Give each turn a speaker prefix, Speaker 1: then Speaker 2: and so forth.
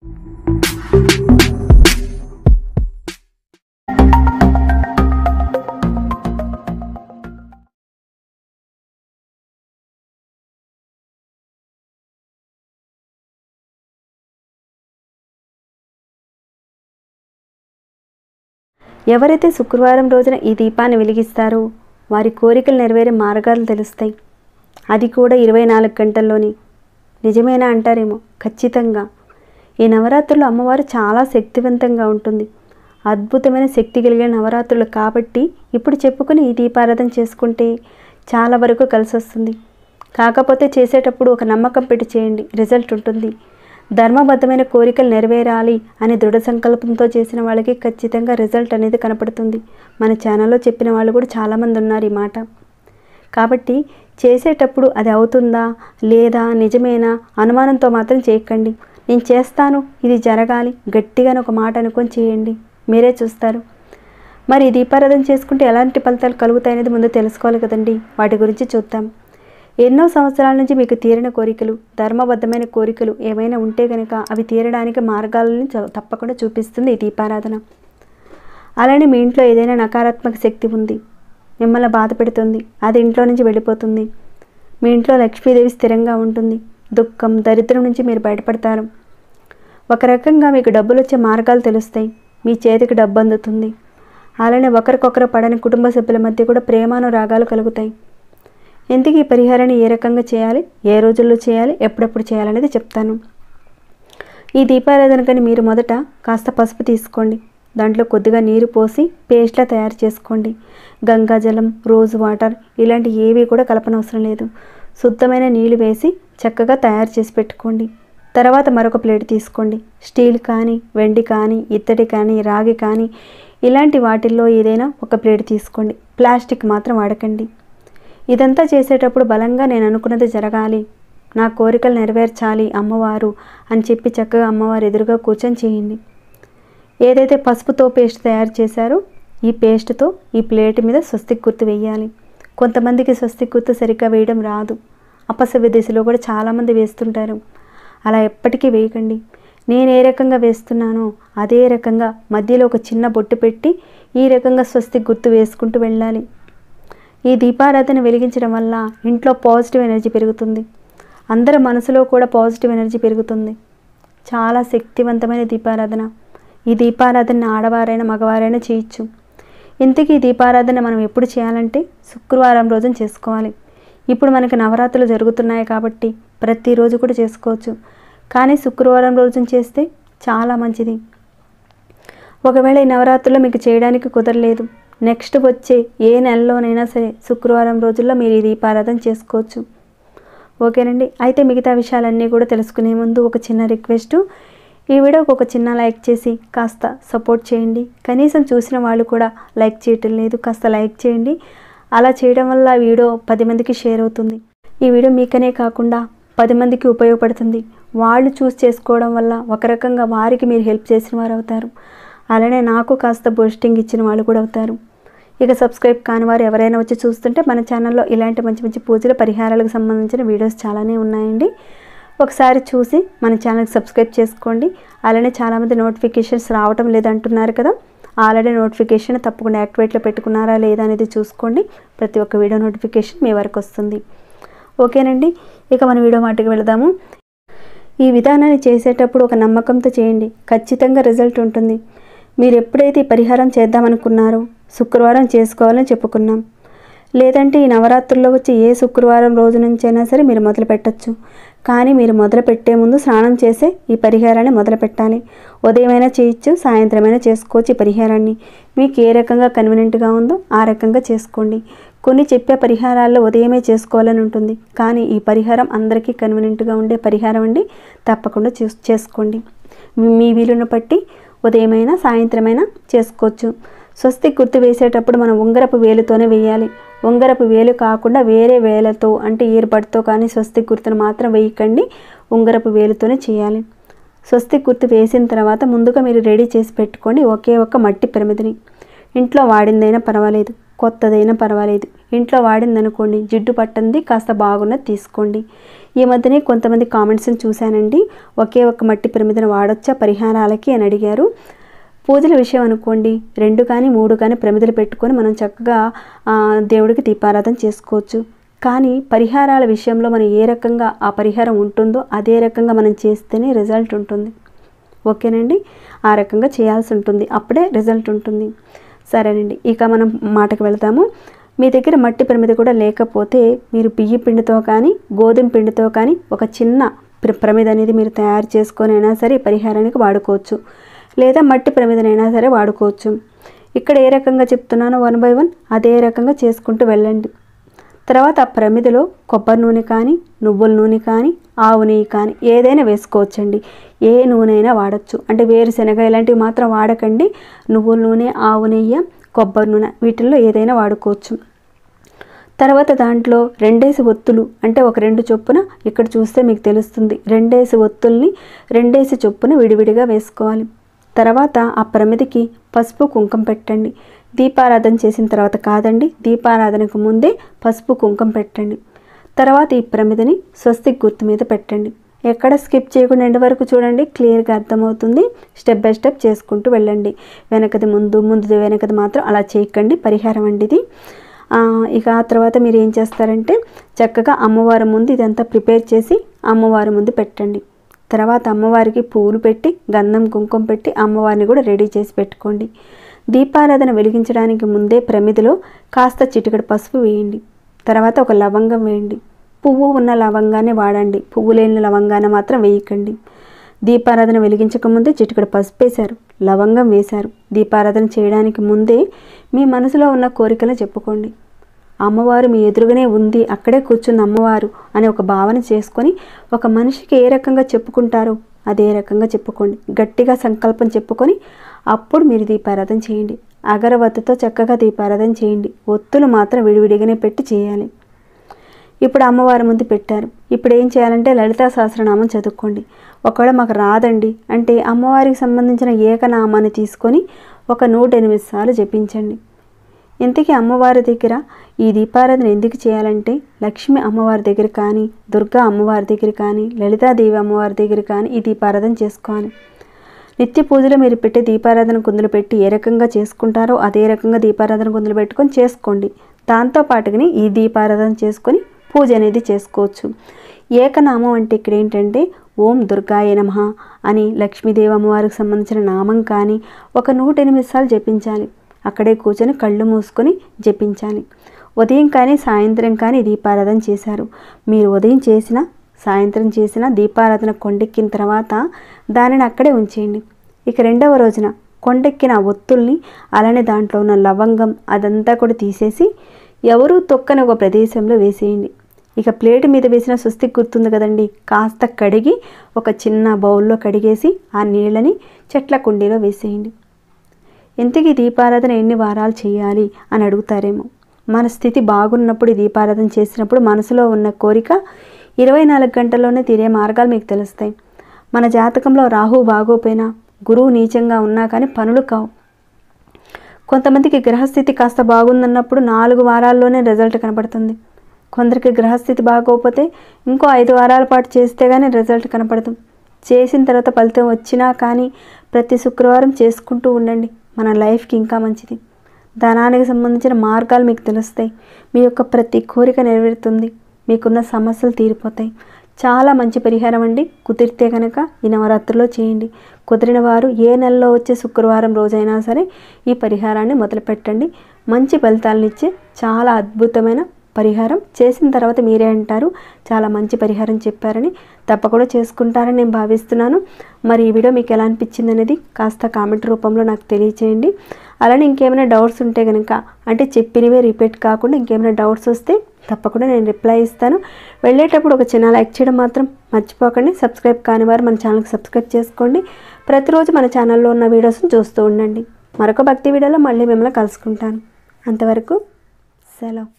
Speaker 1: ఎవరైతే శుక్రవారం రోజున ఈ దీపాన్ని వెలిగిస్తారో వారి కోరికలు నెరవేరే మార్గాలు తెలుస్తాయి. అది కూడా 24 గంటల్లోని. నిజమేనా అంటారేమో, ఖచ్చితంగా. ఈ నవరాత్రులు అమ్మవారు చాలా శక్తివంతంగా ఉంటుంది. అద్భుతమైన శక్తి కలిగిన నవరాత్రులు కాబట్టి ఇప్పుడు చెప్పుకుని ఈ దీపారాధన చేసుకుంటే చాలా వరకు కలిసి వస్తుంది. కాకపోతే చేసేటప్పుడు ఒక నమ్మకం పెట్టి చేయండి, రిజల్ట్ ఉంటుంది. ధర్మబద్ధమైన కోరికలు నెరవేరాలి అని దృఢ సంకల్పంతో చేసిన వాళ్ళకి ఖచ్చితంగా రిజల్ట్ అనేది కనపడుతుంది. మన ఛానల్లో చెప్పిన వాళ్ళు కూడా చాలామంది ఉన్నారు ఈ మాట. కాబట్టి చేసేటప్పుడు అది అవుతుందా లేదా నిజమేనా అనుమానంతో మాత్రం చేయకండి. నేను చేస్తాను, ఇది జరగాలి గట్టిగా ఒక మాట అనుకొని చేయండి, మీరే చూస్తారు. మరి ఈ దీపారాధన చేసుకుంటే ఎలాంటి ఫలితాలు కలుగుతాయనేది ముందు తెలుసుకోవాలి కదండి. వాటి గురించి చూద్దాం. ఎన్నో సంవత్సరాల నుంచి మీకు తీరిన కోరికలు, ధర్మబద్ధమైన కోరికలు ఏమైనా ఉంటే కనుక అవి తీరడానికి మార్గాలను తప్పకుండా చూపిస్తుంది ఈ దీపారాధన. అలానే మీ ఇంట్లో ఏదైనా నకారాత్మక శక్తి ఉంది, మిమ్మల్ని బాధ పెడుతుంది, అది ఇంట్లో నుంచి వెళ్ళిపోతుంది. మీ ఇంట్లో లక్ష్మీదేవి స్థిరంగా ఉంటుంది. దుఃఖం, దరిద్రం నుంచి మీరు బయటపడతారు. ఒక రకంగా మీకు డబ్బులు వచ్చే మార్గాలు తెలుస్తాయి. మీ చేతికి డబ్బు అందుతుంది. అలానే ఒకరికొకరు పడని కుటుంబ సభ్యుల మధ్య కూడా ప్రేమానురాగాలు కలుగుతాయి. ఇంతకీ ఈ పరిహారాన్ని ఏ రకంగా చేయాలి, ఏ రోజుల్లో చేయాలి, ఎప్పుడెప్పుడు చేయాలనేది చెప్తాను. ఈ దీపారాధన కానీ మీరు మొదట కాస్త పసుపు తీసుకోండి. దాంట్లో కొద్దిగా నీరు పోసి పేస్ట్లా తయారు చేసుకోండి. గంగాజలం, రోజ్ వాటర్ ఇలాంటి ఏవి కూడా కలపనవసరం లేదు. శుద్ధమైన నీళ్ళు వేసి చక్కగా తయారు చేసి పెట్టుకోండి. తర్వాత మరొక ప్లేట్ తీసుకోండి. స్టీల్ కానీ, వెండి కానీ, ఇత్తడి కానీ, రాగి కానీ ఇలాంటి వాటిల్లో ఏదైనా ఒక ప్లేట్ తీసుకోండి. ప్లాస్టిక్ మాత్రం వాడకండి. ఇదంతా చేసేటప్పుడు బలంగా నేను అనుకున్నది జరగాలి, నా కోరికలు నెరవేర్చాలి అమ్మవారు అని చెప్పి చక్కగా అమ్మవారు ఎదురుగా కూర్చొని చేయండి. ఏదైతే పసుపుతో పేస్ట్ తయారు చేశారో ఈ పేస్ట్తో ఈ ప్లేట్ మీద స్వస్తిక్ గుర్తు వేయాలి. కొంతమందికి స్వస్తిక్ గుర్తు సరిగ్గా వేయడం రాదు. అపసవ్య దిశలో కూడా చాలామంది వేస్తుంటారు. అలా ఎప్పటికీ వేయకండి. నేను ఏ రకంగా వేస్తున్నానో అదే రకంగా మధ్యలో ఒక చిన్న బొట్టు పెట్టి ఈ రకంగా స్వస్తిక్ గుర్తు వేసుకుంటూ వెళ్ళాలి. ఈ దీపారాధన వెలిగించడం వల్ల ఇంట్లో పాజిటివ్ ఎనర్జీ పెరుగుతుంది. అందరి మనసులో కూడా పాజిటివ్ ఎనర్జీ పెరుగుతుంది. చాలా శక్తివంతమైన దీపారాధన. ఈ దీపారాధన ఆడవారైనా మగవారైనా చేయొచ్చు. ఇంతకీ ఈ దీపారాధన మనం ఎప్పుడు చేయాలంటే శుక్రవారం రోజున చేసుకోవాలి. ఇప్పుడు మనకి నవరాత్రులు జరుగుతున్నాయి కాబట్టి ప్రతిరోజు కూడా చేసుకోవచ్చు. కానీ శుక్రవారం రోజున చేస్తే చాలా మంచిది. ఒకవేళ ఈ నవరాత్రుల్లో మీకు చేయడానికి కుదరలేదు, నెక్స్ట్ వచ్చే ఏ నెలలోనైనా సరే శుక్రవారం రోజుల్లో మీరు ఈ దీపారాధన చేసుకోవచ్చు. ఓకేనండి. అయితే మిగతా విషయాలన్నీ కూడా తెలుసుకునే ముందు ఒక చిన్న రిక్వెస్ట్, ఈ వీడియోకి ఒక చిన్న లైక్ చేసి కాస్త సపోర్ట్ చేయండి. కనీసం చూసిన వాళ్ళు కూడా లైక్ చేయటం లేదు, కాస్త లైక్ చేయండి. అలా చేయడం వల్ల వీడియో 10 మందికి షేర్ అవుతుంది. ఈ వీడియో మీకనే కాకుండా 10 మందికి ఉపయోగపడుతుంది. వాళ్ళు చూస్ చేసుకోవడం వల్ల ఒక రకంగా వారికి మీరు హెల్ప్ చేసిన వారు అవుతారు. అలానే నాకు కాస్త బూస్టింగ్ ఇచ్చిన వాళ్ళు కూడా అవుతారు. ఇక సబ్స్క్రైబ్ కాని వారు ఎవరైనా వచ్చి చూస్తుంటే మన ఛానల్లో ఇలాంటి మంచి మంచి పూజల పరిహారాలకు సంబంధించిన వీడియోస్ చాలానే ఉన్నాయండి. ఒకసారి చూసి మన ఛానల్కి సబ్స్క్రైబ్ చేసుకోండి. అలానే చాలామంది నోటిఫికేషన్స్ రావటం లేదంటున్నారు కదా, ఆల్రెడీ నోటిఫికేషన్ తప్పకుండా యాక్టివేట్లో పెట్టుకున్నారా లేదా అనేది చూసుకోండి. ప్రతి ఒక్క వీడియో నోటిఫికేషన్ మీ వరకు వస్తుంది. ఓకేనండి. ఇక మన వీడియో మాటకి వెళదాము. ఈ విధానాన్ని చేసేటప్పుడు ఒక నమ్మకంతో చేయండి, ఖచ్చితంగా రిజల్ట్ ఉంటుంది. మీరు ఎప్పుడైతే ఈ పరిహారం చేద్దామనుకున్నారో శుక్రవారం చేసుకోవాలని చెప్పుకున్నాం. లేదంటే ఈ నవరాత్రుల్లో వచ్చి ఏ శుక్రవారం రోజు నుంచైనా సరే మీరు మొదలు పెట్టచ్చు. కానీ మీరు మొదలు పెట్టే ముందు స్నానం చేసే ఈ పరిహారాన్ని మొదలు పెట్టాలి. ఉదయమైనా చేయొచ్చు, సాయంత్రమైనా చేసుకోవచ్చు. ఈ పరిహారాన్ని మీకు ఏ రకంగా కన్వీనియంట్గా ఉందో ఆ రకంగా చేసుకోండి. కొన్ని చెప్పే పరిహారాల్లో ఉదయమే చేసుకోవాలని ఉంటుంది, కానీ ఈ పరిహారం అందరికీ కన్వీనియంట్గా ఉండే పరిహారం అండి. తప్పకుండా చేసుకోండి. మీ వీలును బట్టి ఉదయమైనా సాయంత్రమైనా చేసుకోవచ్చు. స్వస్తిక్ గుర్తు వేసేటప్పుడు మనం ఉంగరపు వేలుతోనే వేయాలి. ఉంగరపు వేలు కాకుండా వేరే వేలతో అంటే ఈర్బడ్తో కానీ స్వస్తిక్ గుర్తును మాత్రం వేయకండి, ఉంగరపు వేలుతోనే చేయాలి. స్వస్తిక్ గుర్తు వేసిన తర్వాత ముందుగా మీరు రెడీ చేసి పెట్టుకోండి ఒకే ఒక మట్టి ప్రమిదిని. ఇంట్లో వాడిందైనా పర్వాలేదు, కొత్తదైనా పర్వాలేదు. ఇంట్లో వాడిందనుకోండి, జిడ్డు పట్టంది కాస్త బాగున్నది తీసుకోండి. ఈ మధ్యనే కొంతమంది కామెంట్స్ని చూశానండి, ఒకే ఒక్క మట్టి ప్రమిదను వాడొచ్చా పరిహారాలకి అని అడిగారు. పూజల విషయం అనుకోండి, 2 కానీ 3 కానీ ప్రమిదలు పెట్టుకొని మనం చక్కగా దేవుడికి దీపారాధన చేసుకోవచ్చు. కానీ పరిహారాల విషయంలో మనం ఏ రకంగా ఆ పరిహారం ఉంటుందో అదే రకంగా మనం చేస్తేనే రిజల్ట్ ఉంటుంది. ఓకేనండి, ఆ రకంగా చేయాల్సి ఉంటుంది, అప్పుడే రిజల్ట్ ఉంటుంది. సరేనండి, ఇక మనం మాటకు వెళ్తాము. మీ దగ్గర మట్టి ప్రమిద కూడా లేకపోతే మీరు బియ్య పిండితో కానీ గోధుమ పిండితో కానీ ఒక చిన్న ప్రమిద అనేది మీరు తయారు చేసుకొని అయినా సరే పరిహారానికి వాడుకోవచ్చు, లేదా మట్టి ప్రమిదనైనా సరే వాడుకోవచ్చు. ఇక్కడ ఏ రకంగా చెప్తున్నానో 1 by 1 అదే రకంగా చేసుకుంటూ వెళ్ళండి. తర్వాత ఆ ప్రమిదలో కొబ్బరి నూనె కానీ నువ్వుల నూనె కానీ ఆవు నెయ్యి కానీ ఏదైనా వేసుకోవచ్చండి. ఏ నూనె అయినా వాడచ్చు, అంటే వేరుశనగ ఇలాంటివి మాత్రం వాడకండి. నువ్వుల నూనె, ఆవు నెయ్యి, కొబ్బరి నూనె వీటిల్లో ఏదైనా వాడుకోవచ్చు. తర్వాత దాంట్లో 2 ఒత్తులు, అంటే ఒక 2 చొప్పున, ఇక్కడ చూస్తే మీకు తెలుస్తుంది, 2 ఒత్తుల్ని 2 చొప్పున విడివిడిగా వేసుకోవాలి. తర్వాత ఆ ప్రమిదికి పసుపు కుంకుమ పెట్టండి. దీపారాధన చేసిన తర్వాత కాదండి, దీపారాధనకు ముందే పసుపు కుంకుమ పెట్టండి. తర్వాత ఈ ప్రమిదని స్వస్తిక్ గుర్తు మీద పెట్టండి. ఎక్కడ స్కిప్ చేయకుండా ఎండ్ వరకు చూడండి, క్లియర్గా అర్థమవుతుంది. స్టెప్ బై స్టెప్ చేసుకుంటూ వెళ్ళండి. వెనకది ముందు, ముందుది వెనకది మాత్రం అలా చేయకండి, పరిహారం అండి ఇది. ఇక ఆ తర్వాత మీరు ఏం చేస్తారంటే చక్కగా అమ్మవారి ముందు ఇదంతా ప్రిపేర్ చేసి అమ్మవారి ముందు పెట్టండి. తర్వాత అమ్మవారికి పూలు పెట్టి గంధం కుంకుమ పెట్టి అమ్మవారిని కూడా రెడీ చేసి పెట్టుకోండి. దీపారాధన వెలిగించడానికి ముందే ప్రమిదిలో కాస్త చిటికెడు పసుపు వేయండి. తర్వాత ఒక లవంగం వేయండి. పువ్వు ఉన్న లవంగానే వాడండి, పువ్వు లేని లవంగాన మాత్రం వేయకండి. దీపారాధన వెలిగించకముందే చిటికెడు పసుపు వేశారు, లవంగం వేశారు. దీపారాధన చేయడానికి ముందే మీ మనసులో ఉన్న కోరికలు చెప్పుకోండి. అమ్మవారు మీ ఎదురుగానే ఉంది, అక్కడే కూర్చున్న అమ్మవారు అనే ఒక భావన చేసుకొని ఒక మనిషికి ఏ రకంగా చెప్పుకుంటారో అదే రకంగా చెప్పుకోండి. గట్టిగా సంకల్పం చెప్పుకొని అప్పుడు మీరు దీపారాధన చేయండి. అగరవత్తితో చక్కగా దీపారాధన చేయండి. ఒత్తులు మాత్రం విడివిడిగానే పెట్టి చేయాలి. ఇప్పుడు అమ్మవారి ముందు పెట్టారు. ఇప్పుడు ఏం చేయాలంటే లలితా సహస్రనామం చదువుకోండి. ఒకవేళ మాకు రాదండి అంటే అమ్మవారికి సంబంధించిన ఏకనామాన్ని తీసుకొని ఒక 108 సార్లు జపించండి. ఇంతకీ అమ్మవారి దగ్గర ఈ దీపారాధన ఎందుకు చేయాలంటే లక్ష్మి అమ్మవారి దగ్గర కానీ, దుర్గా అమ్మవారి దగ్గర కానీ, లలితాదేవి అమ్మవారి దగ్గర కానీ ఈ దీపారాధన చేసుకోవాలి. నిత్య పూజలో మీరు పెట్టే దీపారాధన కుందులు పెట్టి ఏ రకంగా చేసుకుంటారో అదే రకంగా దీపారాధన కుందులు పెట్టుకొని చేసుకోండి. దాంతోపాటుగానే ఈ దీపారాధన చేసుకొని పూజ అనేది చేసుకోవచ్చు. ఏకనామం అంటే ఇక్కడ ఏంటంటే ఓం దుర్గాయ నమః అని లక్ష్మీదేవి అమ్మవారికి సంబంధించిన నామం కానీ ఒక 108 సార్లు జపించాలి. అక్కడే కూర్చొని కళ్ళు మూసుకొని జపించాలి. ఉదయం కానీ సాయంత్రం కానీ దీపారాధన చేశారు. మీరు ఉదయం చేసినా సాయంత్రం చేసిన దీపారాధన కొండెక్కిన తర్వాత దానిని అక్కడే ఉంచేయండి. ఇక 2వ రోజున కొండెక్కిన ఒత్తుల్ని అలానే దాంట్లో ఉన్న లవంగం అదంతా కూడా తీసేసి ఎవరూ తొక్కని ఒక ప్రదేశంలో వేసేయండి. ఇక ప్లేట్ మీద వేసిన స్వస్తిక్ గుర్తుంది కదండి, కాస్త కడిగి ఒక చిన్న బౌల్లో కడిగేసి ఆ నీళ్ళని చెట్ల కుండీలో వేసేయండి. ఇంతకీ దీపారాధన ఎన్ని వారాలు చేయాలి అని అడుగుతారేమో. మన స్థితి బాగున్నప్పుడు దీపారాధన చేసినప్పుడు మనసులో ఉన్న కోరిక 24 గంటల్లోనే తీరే మార్గాలు మీకు తెలుస్తాయి. మన జాతకంలో రాహు బాగోపోయినా, గురువు నీచంగా ఉన్నా కానీ పనులు కావు. కొంతమందికి గ్రహస్థితి కాస్త బాగుందన్నప్పుడు 4 వారాల్లోనే రిజల్ట్ కనపడుతుంది. కొందరికి గ్రహస్థితి బాగోకపోతే ఇంకో 5 వారాల పాటు చేస్తే కానీ రిజల్ట్ కనపడదు. చేసిన తర్వాత ఫలితం వచ్చినా కానీ ప్రతి శుక్రవారం చేసుకుంటూ ఉండండి. మన లైఫ్కి ఇంకా మంచిది. ధనానికి సంబంధించిన మార్గాలు మీకు తెలుస్తాయి. మీ యొక్క ప్రతి కోరిక నెరవేరుతుంది. మీకున్న సమస్యలు తీరిపోతాయి. చాలా మంచి పరిహారం అండి. కుదిరితే కనుక ఈ నవరాత్రిలో చేయండి. కుదిరిన వారు ఏ నెలలో వచ్చే శుక్రవారం రోజైనా సరే ఈ పరిహారాన్ని మొదలు పెట్టండి. మంచి ఫలితాలను ఇచ్చే చాలా అద్భుతమైన పరిహారం. చేసిన తర్వాత మీరే అంటారు చాలా మంచి పరిహారం చెప్పారని. తప్పకుండా చేసుకుంటారని నేను భావిస్తున్నాను. మరి ఈ వీడియో మీకు ఎలా అనిపించింది అనేది కాస్త కామెంట్ రూపంలో నాకు తెలియచేయండి. అలానే ఇంకేమైనా డౌట్స్ ఉంటే కనుక, అంటే చెప్పినవే రిపీట్ కాకుండా ఇంకేమైనా డౌట్స్ వస్తే తప్పకుండా నేను రిప్లై ఇస్తాను. వెళ్ళేటప్పుడు ఒక చిన్న లైక్ చేయడం మాత్రం మర్చిపోకండి. సబ్స్క్రైబ్ కాని వారు మన ఛానల్కి సబ్స్క్రైబ్ చేసుకోండి. ప్రతిరోజు మన ఛానల్లో ఉన్న వీడియోస్ని చూస్తూ ఉండండి. మరొక భక్తి వీడియోలో మళ్ళీ మిమ్మల్ని కలుసుకుంటాను. అంతవరకు సెలవు.